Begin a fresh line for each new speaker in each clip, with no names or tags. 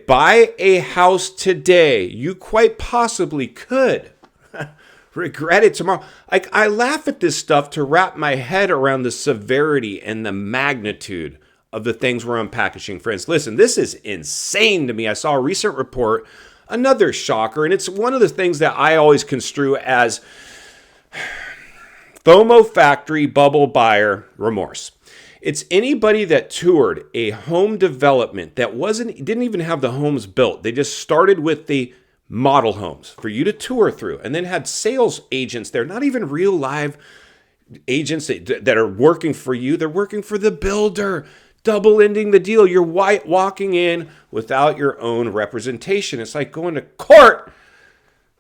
Buy a house today. You quite possibly could regret it tomorrow. I laugh at this stuff to wrap my head around the severity and the magnitude of the things we're unpackaging, friends. Listen, this is insane to me. I saw a recent report, another shocker, and it's one of the things that I always construe as FOMO factory bubble buyer remorse. It's anybody that toured a home development that didn't even have the homes built. They just started with the model homes for you to tour through, and then had sales agents there, not even real live agents that are working for you. They're working for the builder, double-ending the deal. You're walking in without your own representation. It's like going to court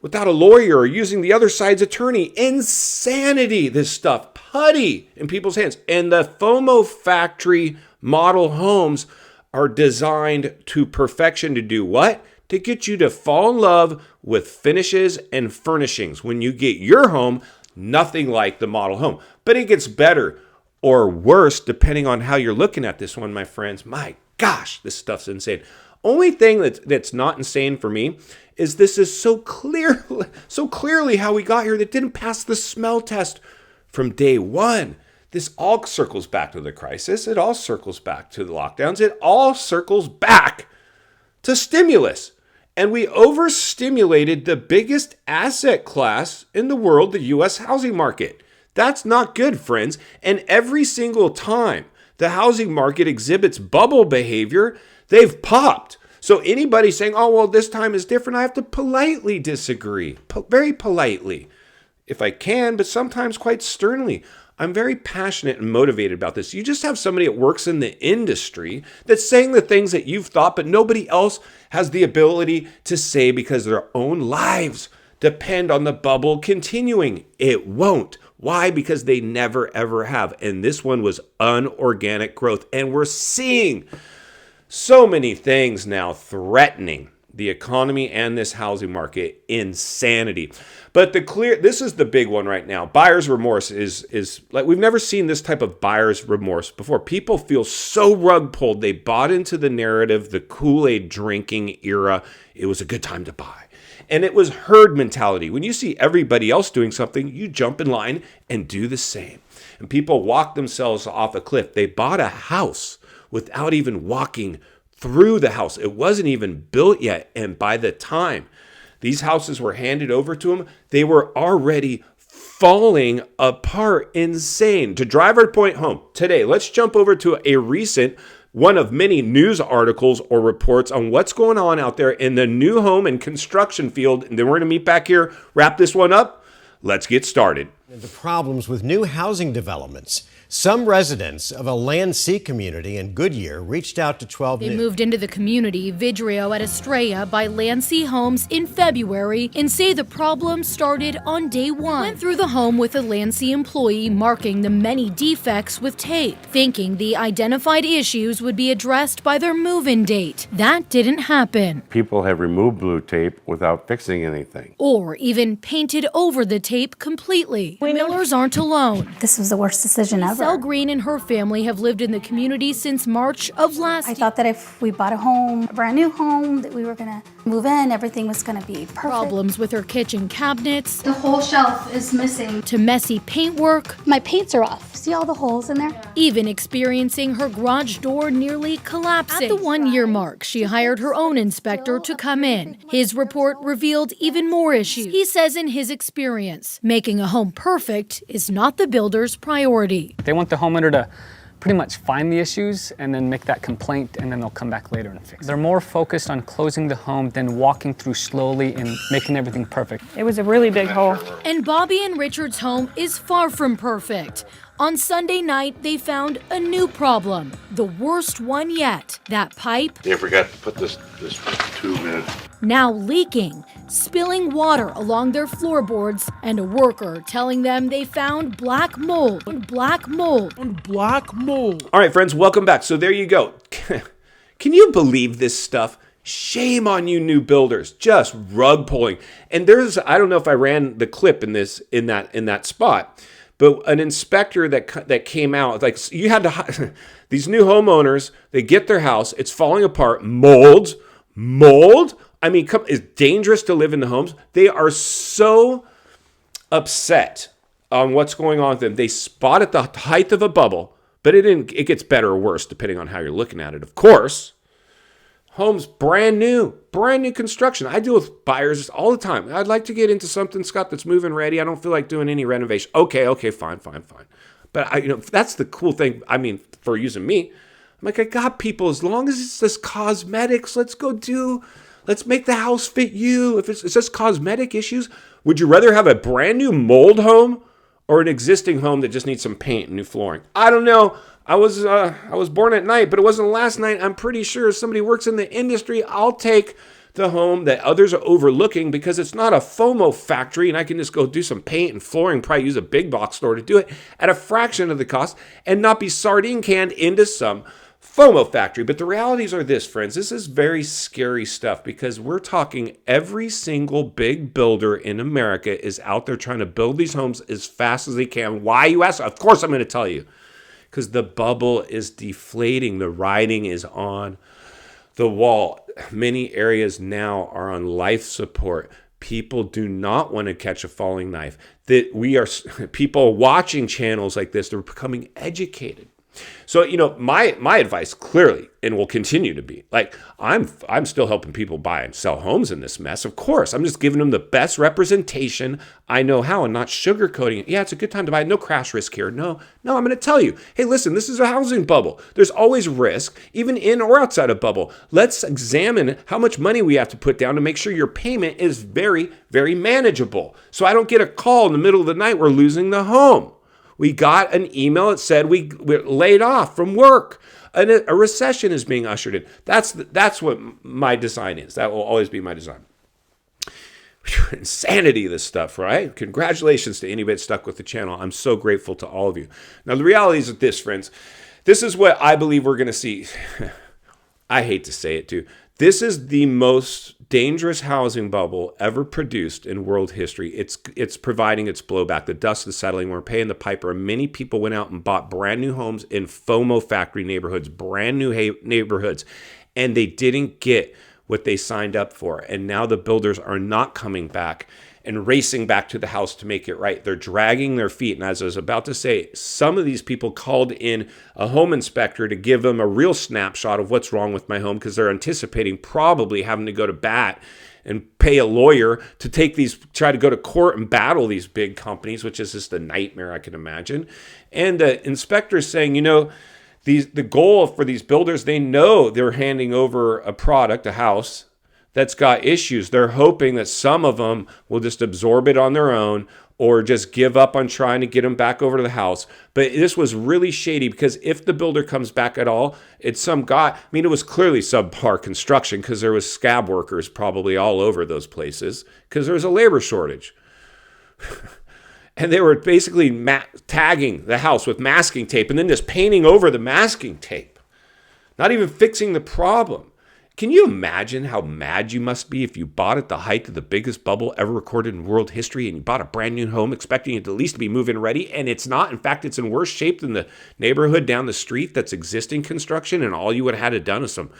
without a lawyer or using the other side's attorney. Insanity, this stuff. Putty in people's hands. And the FOMO factory model homes are designed to perfection to do what? To get you to fall in love with finishes and furnishings. When you get your home, nothing like the model home. But it gets better or worse depending on how you're looking at this one, my friends. My gosh, this stuff's insane. Only thing that's not insane for me is this is so clearly how we got here that didn't pass the smell test from day one. This all circles back to the crisis. It all circles back to the lockdowns. It all circles back to stimulus. And we overstimulated the biggest asset class in the world, the U.S. housing market. That's not good, friends. And every single time the housing market exhibits bubble behavior, they've popped. So anybody saying, oh, well, this time is different, I have to politely disagree. Very politely, if I can, but sometimes quite sternly. I'm very passionate and motivated about this. You just have somebody that works in the industry that's saying the things that you've thought, but nobody else has the ability to say because their own lives depend on the bubble continuing. It won't. Why? Because they never, ever have. And this one was unorganic growth. And we're seeing so many things now threatening the economy and this housing market. Insanity. But this is the big one right now. Buyer's remorse is like, we've never seen this type of buyer's remorse before. People feel so rug pulled. They bought into the narrative, the Kool-Aid drinking era. It was a good time to buy. And it was herd mentality. When you see everybody else doing something, you jump in line and do the same. And people walk themselves off a cliff. They bought a house without even walking through the house. It wasn't even built yet. And by the time these houses were handed over to them, they were already falling apart. Insane. To drive our point home today, let's jump over to a recent one of many news articles or reports on what's going on out there in the new home and construction field. And then we're going to meet back here, wrap this one up. Let's get started.
The problems with new housing developments. Some residents of a Land Sea community in Goodyear reached out to 12 News.
They moved into the community Vidrio at Estrella by Land Sea Homes in February and say the problem started on day one. Went through the home with a Land Sea employee marking the many defects with tape, thinking the identified issues would be addressed by their move-in date. That didn't happen.
People have removed blue tape without fixing anything.
Or even painted over the tape completely. Millers aren't alone.
This was the worst decision ever.
Sel Green and her family have lived in the community since March of last year.
I thought that if we bought a brand new home, that we were gonna move in, everything was gonna be perfect.
Problems with her kitchen cabinets.
The whole shelf is missing.
To messy paintwork.
My paints are off. See all the holes in there?
Even experiencing her garage door nearly collapsing. At the 1-year mark, she hired her own inspector to come in. His report revealed even more issues. He says in his experience, making a home perfect is not the builder's priority.
They want the homeowner to pretty much find the issues and then make that complaint, and then they'll come back later and fix it. They're more focused on closing the home than walking through slowly and making everything perfect.
It was a really big hole.
And Bobby and Richard's home is far from perfect. On Sunday night, they found a new problem, the worst one yet. That pipe.
They forgot to put this tube in.
Now leaking, spilling water along their floorboards, and a worker telling them they found black mold.
All right, friends, welcome back. So there you go. Can you believe this stuff? Shame on you new builders, just rug pulling. And I don't know if I ran the clip in that spot, but an inspector that came out, like, you had to, these new homeowners, they get their house, it's falling apart, mold, Mold? I mean, it's dangerous to live in the homes. They are so upset on what's going on with them. They spot at the height of a bubble, but it gets better or worse depending on how you're looking at it. Of course, homes brand new construction. I deal with buyers all the time. I'd like to get into something, Scott, that's move-in ready. I don't feel like doing any renovation. Okay, fine. But that's the cool thing. I mean, for using me, I'm like, I got people, as long as it's just cosmetics, let's make the house fit you. If it's just cosmetic issues, would you rather have a brand new mold home or an existing home that just needs some paint and new flooring? I don't know. I was born at night, but it wasn't last night. I'm pretty sure if somebody works in the industry, I'll take the home that others are overlooking because it's not a FOMO factory and I can just go do some paint and flooring, probably use a big box store to do it at a fraction of the cost and not be sardine canned into some FOMO factory. But the realities are this, friends. This is very scary stuff because we're talking every single big builder in America is out there trying to build these homes as fast as they can. Why, you ask? Of course I'm going to tell you. Because the bubble is deflating. The writing is on the wall. Many areas now are on life support. People do not want to catch a falling knife. People watching channels like this, they're becoming educated. So, my advice clearly, and will continue to be, like, I'm still helping people buy and sell homes in this mess. Of course, I'm just giving them the best representation I know how and not sugarcoating it. Yeah, it's a good time to buy. No crash risk here. No, I'm going to tell you, hey, listen, this is a housing bubble. There's always risk, even in or outside a bubble. Let's examine how much money we have to put down to make sure your payment is very, very manageable. So I don't get a call in the middle of the night, we're losing the home. We got an email that said we're laid off from work. And a recession is being ushered in. That's what my design is. That will always be my design. Insanity, this stuff, right? Congratulations to anybody that stuck with the channel. I'm so grateful to all of you. Now, the reality is this, friends. This is what I believe we're going to see. I hate to say it, too. This is the most dangerous housing bubble ever produced in world history. It's providing its blowback. The dust is settling. We're paying the piper. And many people went out and bought brand new homes in FOMO factory neighborhoods, brand new neighborhoods, and they didn't get what they signed up for. And now the builders are not coming back and racing back to the house to make it right. They're dragging their feet. And as I was about to say, some of these people called in a home inspector to give them a real snapshot of what's wrong with my home because they're anticipating probably having to go to bat and pay a lawyer to try to go to court and battle these big companies, which is just a nightmare I can imagine. And the inspector is saying, the goal for these builders, they know they're handing over a product, a house, that's got issues. They're hoping that some of them will just absorb it on their own or just give up on trying to get them back over to the house. But this was really shady because if the builder comes back at all, it's some guy. It was clearly subpar construction because there was scab workers probably all over those places because there was a labor shortage. And they were basically tagging the house with masking tape and then just painting over the masking tape, not even fixing the problem. Can you imagine how mad you must be if you bought at the height of the biggest bubble ever recorded in world history and you bought a brand new home expecting it to at least be move-in ready and it's not? In fact, it's in worse shape than the neighborhood down the street that's existing construction and all you would have had to done is some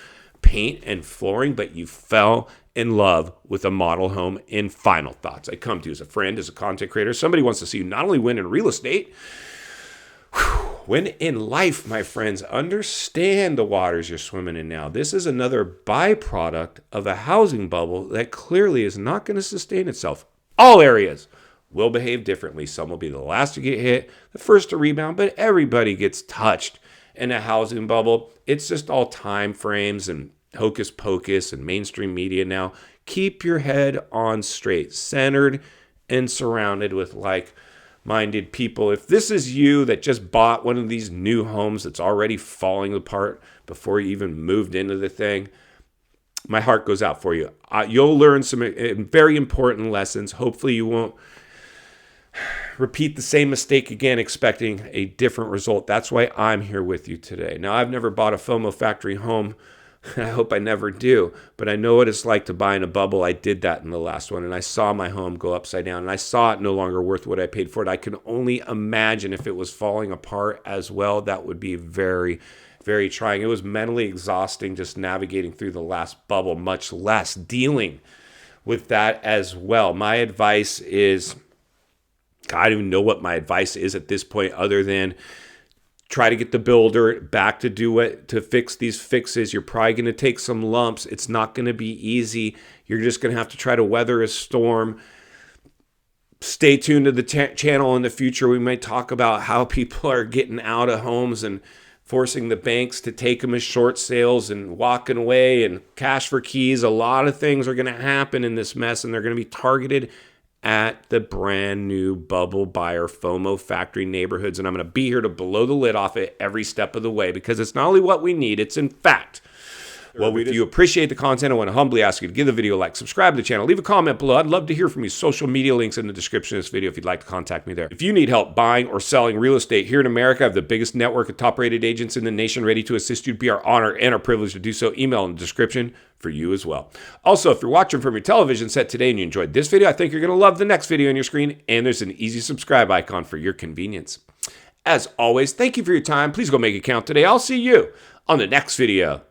paint and flooring, but you fell in love with a model home. In final thoughts, I come to you as a friend, as a content creator. Somebody wants to see you not only win in real estate, win in life, my friends. Understand the waters you're swimming in now. This is another byproduct of a housing bubble that clearly is not going to sustain itself. All areas will behave differently. Some will be the last to get hit, the first to rebound, but everybody gets touched in a housing bubble. It's just all time frames and hocus pocus and mainstream media now. Keep your head on straight, centered and surrounded with like-minded people. If this is you that just bought one of these new homes that's already falling apart before you even moved into the thing, my heart goes out for you. You'll learn some very important lessons. Hopefully you won't repeat the same mistake again expecting a different result. That's why I'm here with you today. Now, I've never bought a FOMO factory home. I hope I never do, but I know what it's like to buy in a bubble. I did that in the last one, and I saw my home go upside down, and I saw it no longer worth what I paid for it. I can only imagine if it was falling apart as well. That would be very, very trying. It was mentally exhausting just navigating through the last bubble, much less dealing with that as well. My advice is, I don't even know what my advice is at this point other than try to get the builder back to to fix these fixes. You're probably going to take some lumps. It's not going to be easy. You're just going to have to try to weather a storm. Stay tuned to the channel in the future. We might talk about how people are getting out of homes and forcing the banks to take them as short sales and walking away and cash for keys. A lot of things are going to happen in this mess, and they're going to be targeted at the brand new bubble buyer FOMO factory neighborhoods. And I'm going to be here to blow the lid off it every step of the way, because it's not only what we need, it's in fact well, if you appreciate the content, I want to humbly ask you to give the video a like, subscribe to the channel, leave a comment below. I'd love to hear from you. Social media links in the description of this video if you'd like to contact me there. If you need help buying or selling real estate here in America, I have the biggest network of top-rated agents in the nation ready to assist you. It'd be our honor and our privilege to do so. Email in the description for you as well. Also, if you're watching from your television set today and you enjoyed this video, I think you're going to love the next video on your screen, and there's an easy subscribe icon for your convenience. As always, thank you for your time. Please go make it count today. I'll see you on the next video.